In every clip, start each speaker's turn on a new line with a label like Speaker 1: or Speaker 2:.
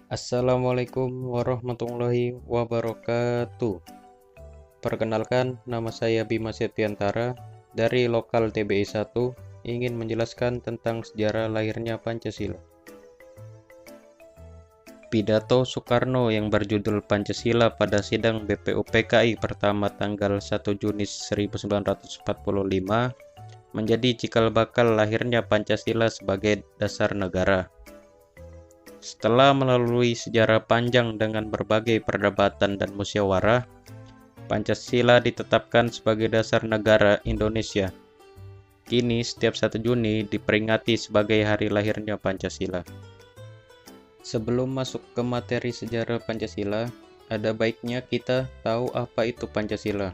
Speaker 1: Assalamualaikum warahmatullahi wabarakatuh. Perkenalkan, nama saya Bima Setiantara dari Lokal TBI 1 ingin menjelaskan tentang sejarah lahirnya Pancasila. Pidato Soekarno yang berjudul Pancasila pada sidang BPUPKI pertama tanggal 1 Juni 1945 menjadi cikal bakal lahirnya Pancasila sebagai dasar negara. Setelah melalui sejarah panjang dengan berbagai perdebatan dan musyawarah, Pancasila ditetapkan sebagai dasar negara Indonesia. Kini setiap 1 Juni diperingati sebagai hari lahirnya Pancasila. Sebelum masuk ke materi sejarah Pancasila, ada baiknya kita tahu apa itu Pancasila.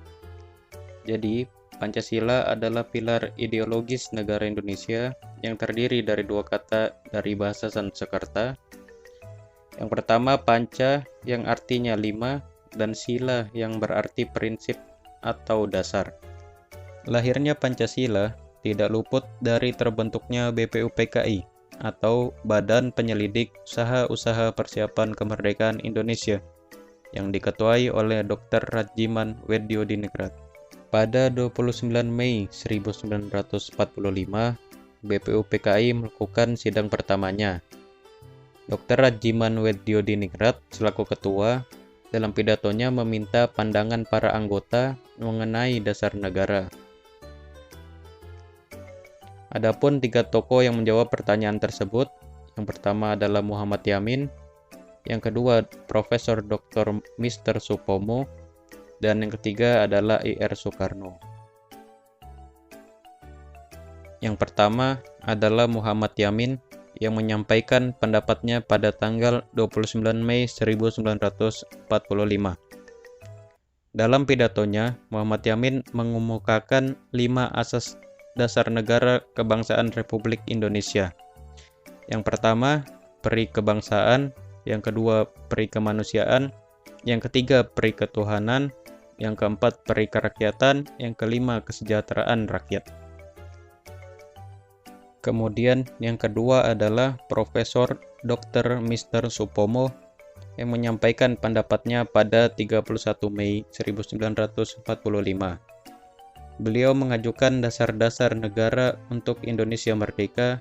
Speaker 1: Jadi, Pancasila adalah pilar ideologis negara Indonesia yang terdiri dari dua kata dari bahasa Sanskerta. Yang pertama panca yang artinya 5 dan sila yang berarti prinsip atau dasar. Lahirnya Pancasila tidak luput dari terbentuknya BPUPKI atau Badan Penyelidik Usaha-Usaha Persiapan Kemerdekaan Indonesia yang diketuai oleh Dr. Radjiman Wedyodiningrat. Pada 29 Mei 1945, BPUPKI melakukan sidang pertamanya. Dr. Radjiman Wedyodiningrat selaku ketua dalam pidatonya meminta pandangan para anggota mengenai dasar negara. Adapun 3 tokoh yang menjawab pertanyaan tersebut, yang pertama adalah Muhammad Yamin, yang kedua Profesor Dr. Mr. Supomo, dan yang ketiga adalah Ir Soekarno. Yang pertama adalah Muhammad Yamin yang menyampaikan pendapatnya pada tanggal 29 Mei 1945. Dalam pidatonya, Muhammad Yamin mengemukakan 5 asas dasar negara kebangsaan Republik Indonesia. Yang pertama, peri kebangsaan, yang kedua, peri kemanusiaan, yang ketiga, peri ketuhanan, yang keempat, peri kerakyatan, yang kelima, kesejahteraan rakyat. Kemudian yang kedua adalah Profesor Dr. Mr. Supomo yang menyampaikan pendapatnya pada 31 Mei 1945. Beliau mengajukan dasar-dasar negara untuk Indonesia merdeka,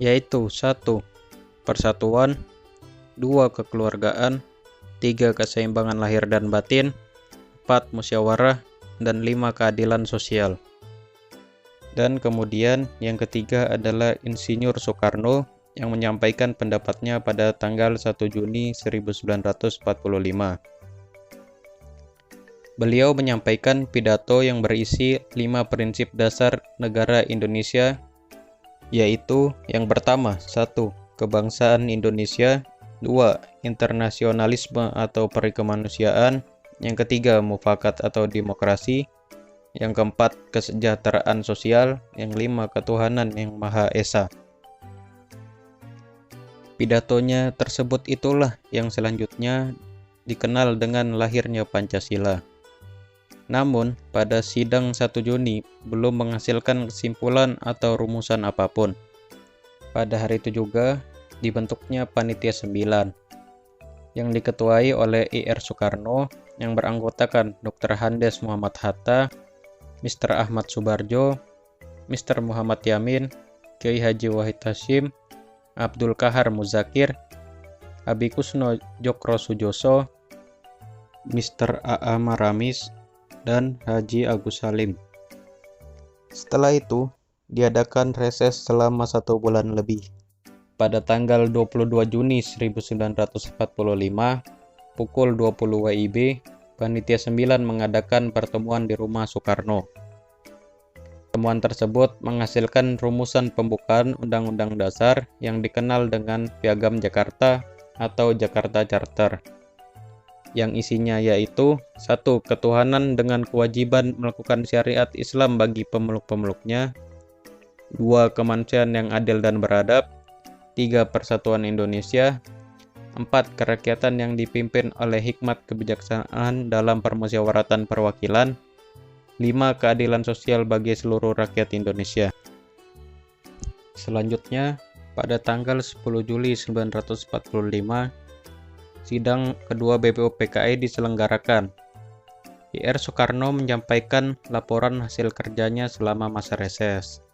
Speaker 1: yaitu 1. Persatuan, 2. Kekeluargaan, 3. Keseimbangan lahir dan batin, 4. Musyawarah, dan 5. Keadilan sosial. Dan kemudian yang ketiga adalah Insinyur Soekarno yang menyampaikan pendapatnya pada tanggal 1 Juni 1945. Beliau menyampaikan pidato yang berisi 5 prinsip dasar negara Indonesia, yaitu yang pertama, 1. Kebangsaan Indonesia, 2. Internasionalisme atau peri kemanusiaan, yang ketiga, mufakat atau demokrasi, yang keempat, kesejahteraan sosial, yang kelima, ketuhanan yang Maha Esa. Pidatonya tersebut itulah yang selanjutnya dikenal dengan lahirnya Pancasila. Namun, pada sidang 1 Juni belum menghasilkan kesimpulan atau rumusan apapun. Pada hari itu juga dibentuknya Panitia 9 yang diketuai oleh Ir Soekarno yang beranggotakan Dr. Handes Muhammad Hatta, Mr. Ahmad Subarjo, Mr. Muhammad Yamin, Kiai Haji Wahid Hasyim, Abdul Kahar Muzakir, Abi Kusno Jokro Sujoso, Mr. A.A. Maramis, dan Haji Agus Salim. Setelah itu, diadakan reses selama 1 bulan lebih. Pada tanggal 22 Juni 1945, pukul 20 WIB, Panitia 9 mengadakan pertemuan di rumah Soekarno. Pertemuan tersebut menghasilkan rumusan pembukaan Undang-Undang Dasar yang dikenal dengan Piagam Jakarta atau Jakarta Charter, yang isinya yaitu 1. Ketuhanan dengan kewajiban melakukan syariat Islam bagi pemeluk-pemeluknya, 2. Kemanusiaan yang adil dan beradab, 3. Persatuan Indonesia, 4. Kerakyatan yang dipimpin oleh hikmat kebijaksanaan dalam permusyawaratan perwakilan, 5. Keadilan sosial bagi seluruh rakyat Indonesia. Selanjutnya, pada tanggal 10 Juli 1945, sidang kedua BPUPKI diselenggarakan. Ir Soekarno menyampaikan laporan hasil kerjanya selama masa reses.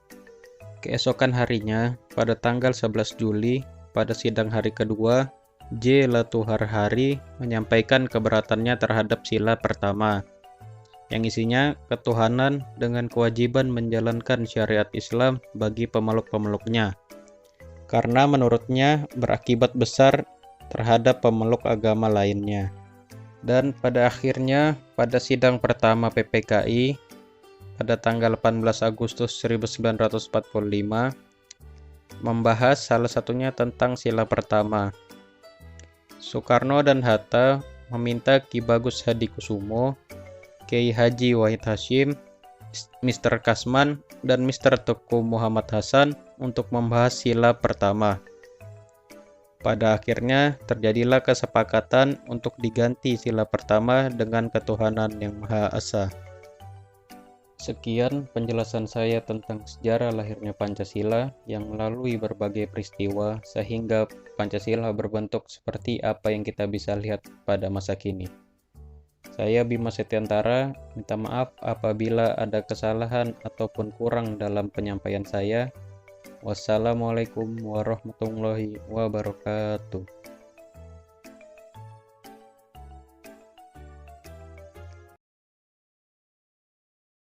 Speaker 1: Keesokan harinya, pada tanggal 11 Juli, pada sidang hari kedua, J. Latuharhari menyampaikan keberatannya terhadap sila pertama, yang isinya ketuhanan dengan kewajiban menjalankan syariat Islam bagi pemeluk-pemeluknya, karena menurutnya berakibat besar terhadap pemeluk agama lainnya. Dan pada akhirnya, pada sidang pertama PPKI, pada tanggal 18 Agustus 1945, membahas salah satunya tentang sila pertama. Soekarno dan Hatta meminta Ki Bagus Hadikusumo, Kiai Haji Wahid Hasyim, Mr. Kasman, dan Mr. Teguh Muhammad Hasan untuk membahas sila pertama. Pada akhirnya terjadilah kesepakatan untuk diganti sila pertama dengan ketuhanan yang Maha Esa. Sekian penjelasan saya tentang sejarah lahirnya Pancasila yang melalui berbagai peristiwa sehingga Pancasila berbentuk seperti apa yang kita bisa lihat pada masa kini. Saya Bima Setiantara, minta maaf apabila ada kesalahan ataupun kurang dalam penyampaian saya. Wassalamualaikum warahmatullahi wabarakatuh.